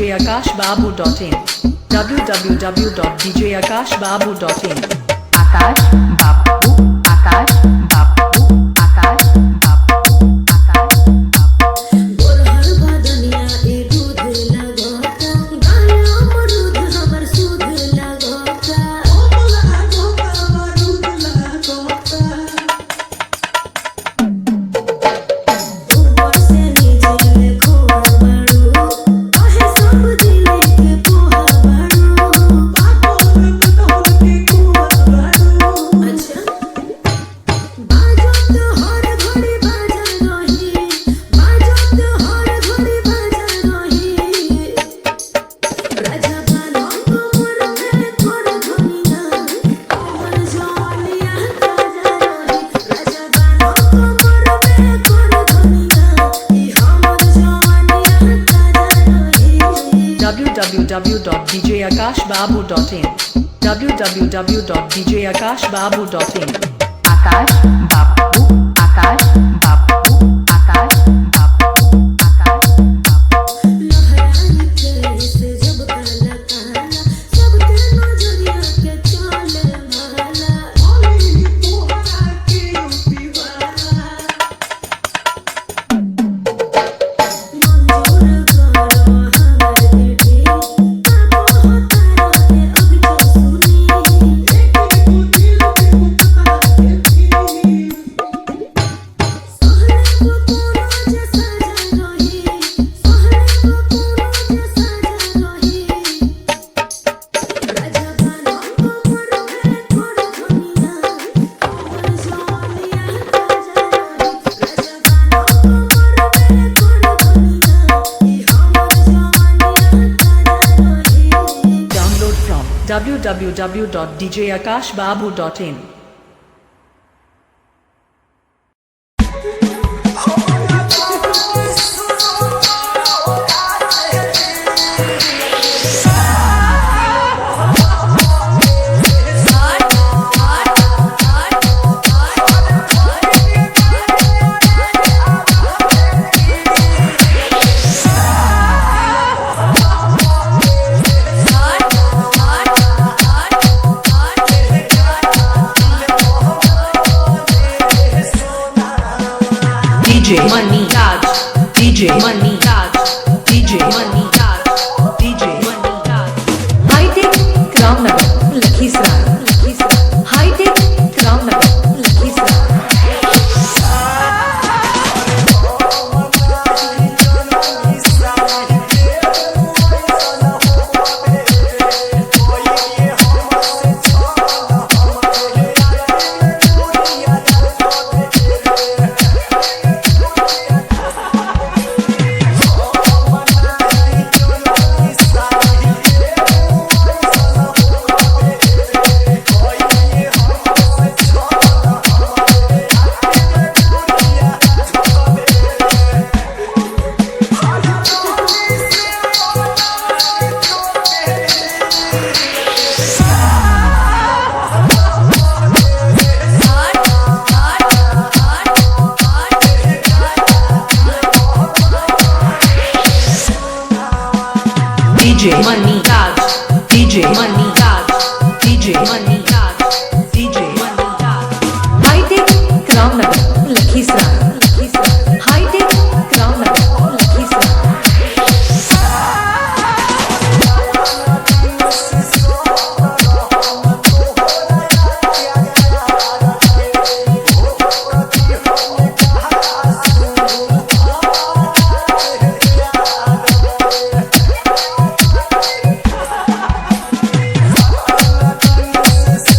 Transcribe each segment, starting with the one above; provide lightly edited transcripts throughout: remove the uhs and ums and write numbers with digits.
www.djakashbabu.in www.djakashbabu.in आकाश बाबू आकाश बाबू आकाश बाबू आकाश बाबू गोरहर बदनिया ए दूध लगोता गाया मरूद हमर सूद लगोता ओ मोला धोखा मरूद लगोता ऊपर से नीचे ले खोआ बड़ू कहे सब दिले के पोहा बड़ू बापों में बतौल के कुआ बड़ू अच्छा बाजो तो हर घड़ी बाजल रही बाजो तो हर घड़ी बाजल रही राजा बालों को मोर में कोर धनिया हमर जवानिया ताजा रही राजा बालों को मोर में कोर धनिया ई हमर जवानिया ताजा रही www.djakashbabu.in www.djakashbabu.in आकाश बाबू आकाश बाबू आकाश बाबू आकाश बाबू लहराई तेरे से जब काला काला सबके नजरिया के चाले माला ओली तोहरा के यूपी वाला मंजूर करो हमर बेटी बाबू होता रहे अब तो सुनी एक बुद्धि के मुक्ता के थी सहरे को कोनो जैसा जल रही सहरे को कोनो जैसा जल रही राजा बालों को मोर में कोर धनिया हमर जवानिया ताजा रही राजा बालों को मोर में कोर धनिया ई हमर जवानिया ताजा रही Download from www.djakashbabu.in DJ Money Raj DJ Money Raj DJ Money Raj DJ Money Raj hi tech Ramnagar Lakhisarai hi tech Ramnagar Lakhisarai DJ Money Raj DJ Money Raj DJ Money Raj DJ Money Raj hi tech Ramnagar Lakhisarai hi tech Ramnagar Lakhisarai Thank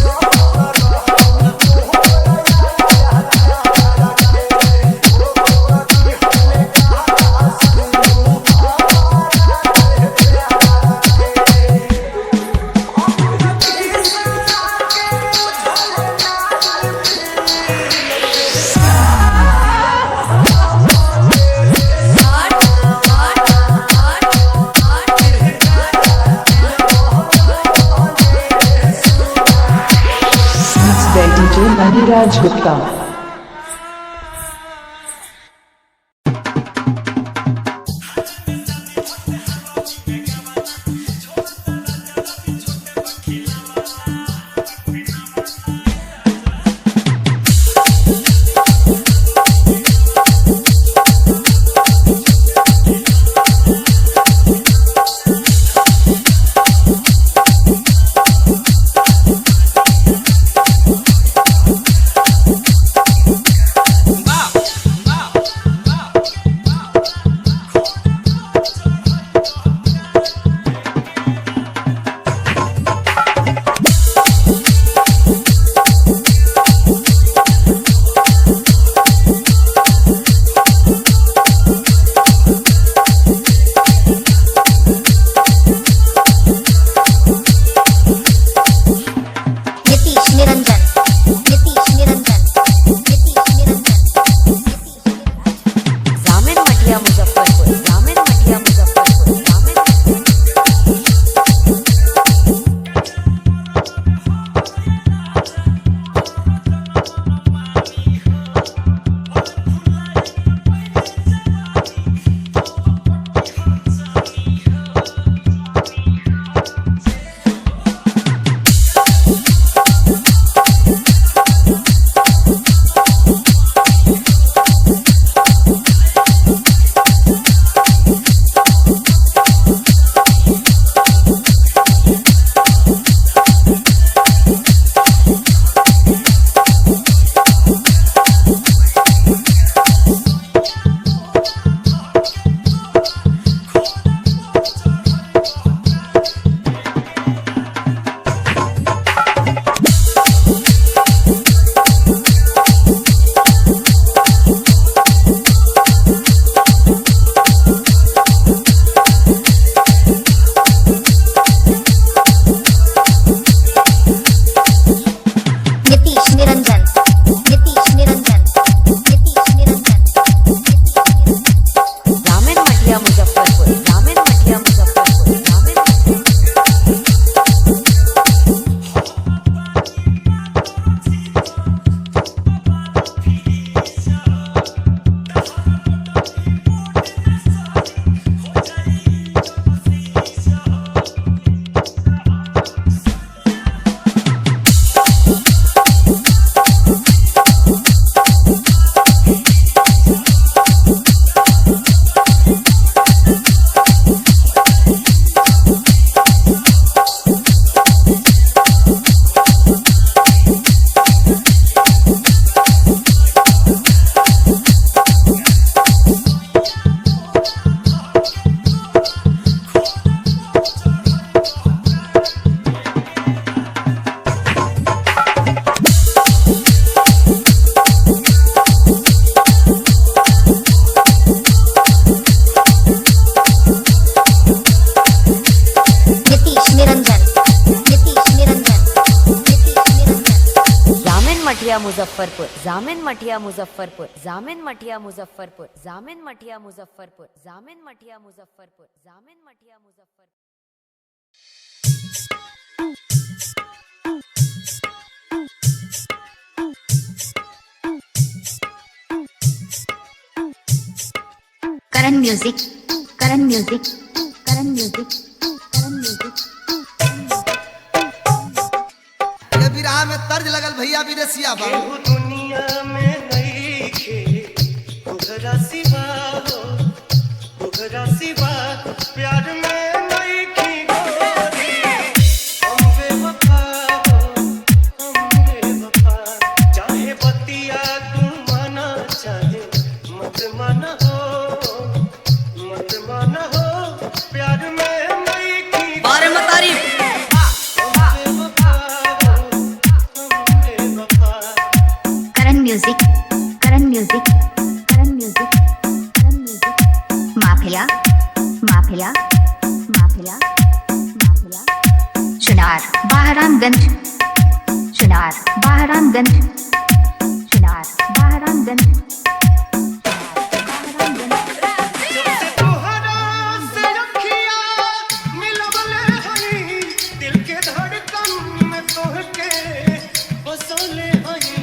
Abhiraj Gupta. Muzaffarpur, जामिन मठिया मुजफ्फरपुर, जामिन मठिया मुजफ्फरपुर, जामिन मठिया मुजफ्फरपुर, जामिन मठिया मुजफ्फरपुर, जामिन मठिया मुजफ्फरपुर। करण music, Karan music, Karan music, Karan music. ये बिरहा में तर्ज लगल भैया विदेशिया बा। केहू दुनिया में नइखे तोहरा सिवा हो, तोहरा सिवा प्यार में नइखी गोरी। हम बेवफा हो, हम बेवफा, चाहे बतिया तू माना चाहे मत माना हो, मत माना हो, प्यार में नइखी बारे में तारीफ Karan music, Karan music, Karan music, Karan music. Mafia, mafia, mafia, mafia. Chunar Bahramganj, Chunar Bahramganj, Chunar Bahramganj. जबसे तोहरा से अखियाँ मिलवले हई, दिल के धड़कन में तोहके बसौले हई।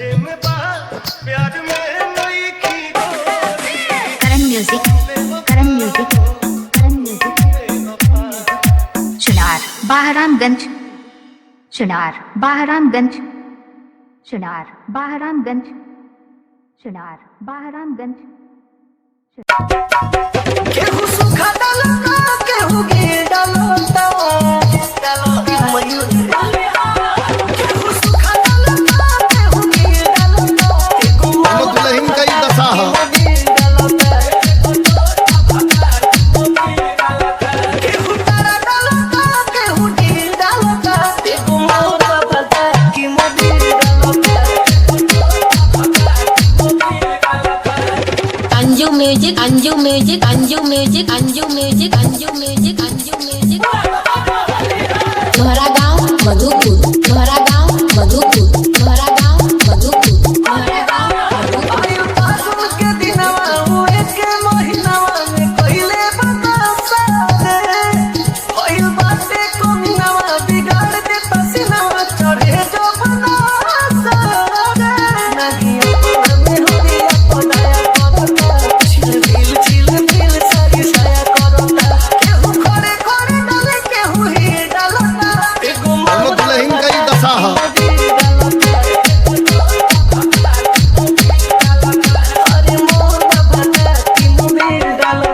प्यारे में बात प्यार में नई की गोरी करण music Karan music Karan music Chunar Bahramganj Chunar Bahramganj Chunar Bahramganj Chunar Bahramganj केहू सुखा डालता केहू घी डालता मयूरी केहू सुखा डालता केहू घी डालता दोनों दुल्हन का ही दशा है। केहू तारा डालता केहू घी डालता एगो मोरा बता की मोदी डालता Anju music Anju music Anju music Anju music Anju music Anju music Lohra गांव मधुपुर लोहरा गांव मधुपुर लोहरा गांव मधुपुर लोहरा गांव मधुपुर आयु पासुन के दिनवा हुए के महीनावा में कइले बतासा रे होइल बाटे कोमिनावा बिगाड़ दे पसीनावा चढ़े जो बनासा रे नगिया में होरी अपनाया करता छिल छिल सारी साया करता केहू खड़े खड़े डाले केहू ही डालता एगो दोनों दुल्हन का ही दशा है।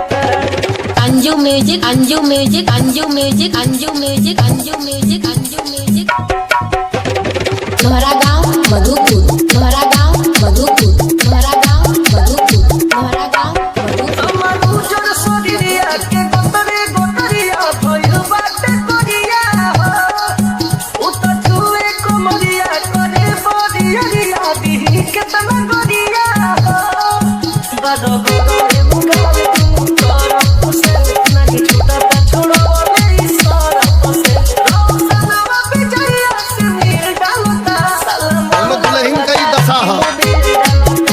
Anju music Anju music Anju music Anju music Anju music Anju music Lohra गांव मधुपुर लोहरा गांव मधुपुर लोहरा गांव मधुपुर लोहरा गांव मधुपुर दोनों दुल्हन का ही दशा है।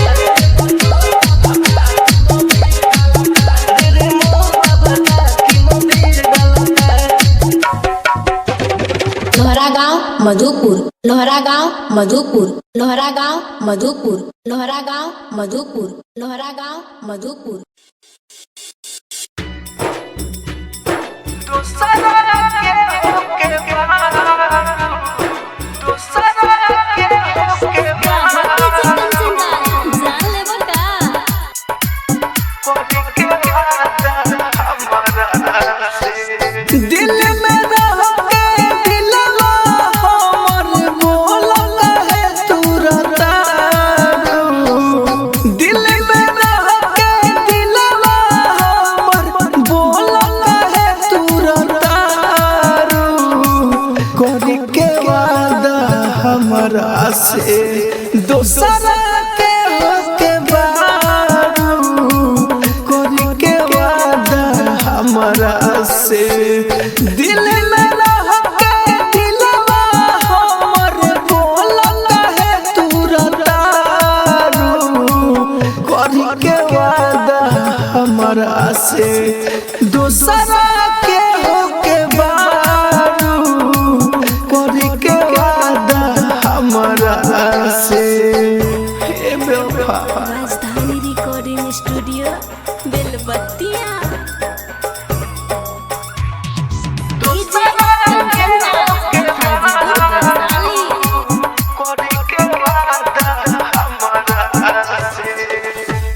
लोहरा गांव मधुपुर लोहरा गांव मधुपुर लोहरा गांव मधुपुर लोहरा गांव मधुपुर लोहरा गांव मधुपुर दिल में रह के दिलवा हमर बोलता है तुरता दिल में रह के दिलवा हमर बोलता है तुरता करी के वादा हमरा से दोसरा के होके बारू करी के वादा हमरा से दिल में रह के दिलवा हमर बोलता है तुरता करी के वादा हमरा से दोसरा के होके बारू करी के वादा हमरा से हे बेवफा राजधानी रिकॉर्डिंग स्टूडियो बेलबत्तिया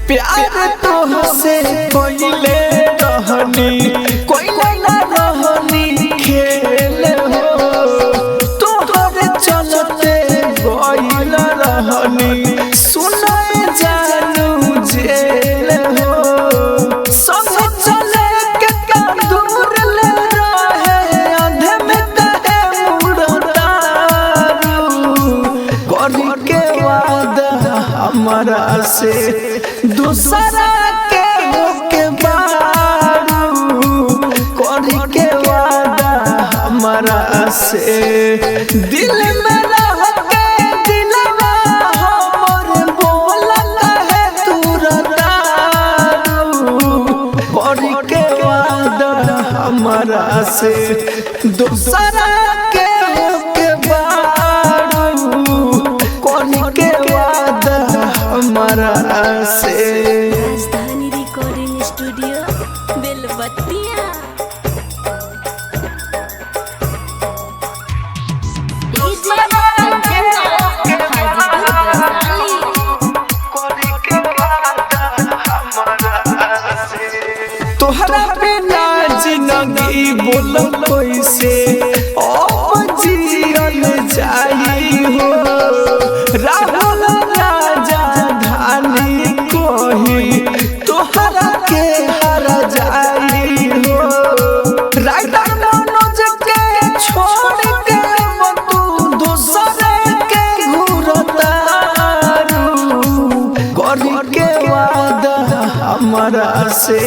प्यार तोहसे पहिले रहनी कोइला ना रहनी खेल हो तोहरे चलते गइल रहनी सुनाए जानू जेल हो संग चले के का दूर ले रहे अंधे में कहे मुड़तारू करी के वादा हमरा से दूसरा के होके बारू करी के वादा हमरा से दिल में रह के दिलवा हमर बोलता है तुरता करी के वादा हमरा से दूसरा के होके बारू करी के वादा हमारा से। राजधानी रिकॉर्डिंग स्टूडियो बेलबत्तिया। तोहरा बिना जिंदगी बोल कैसे अब जियल जाई हो। राहुल राजा धानी कही तोहरा के हर जाई हो। राइटर मनोज के छोड़ के तू दूसरे के घूरतारू। करी के वादा हमारा से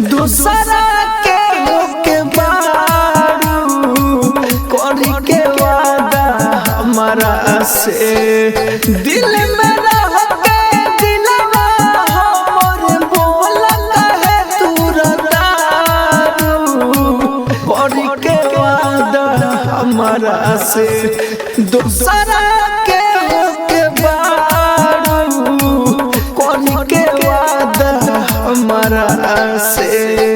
दूसरा के बारू। करी के वादा हमारा से दिल में रह के दिलवा हमर बोलता है तू रतारू। करी के वादा हमारा से दूसरा के बारू। करी के वादा हमारा से।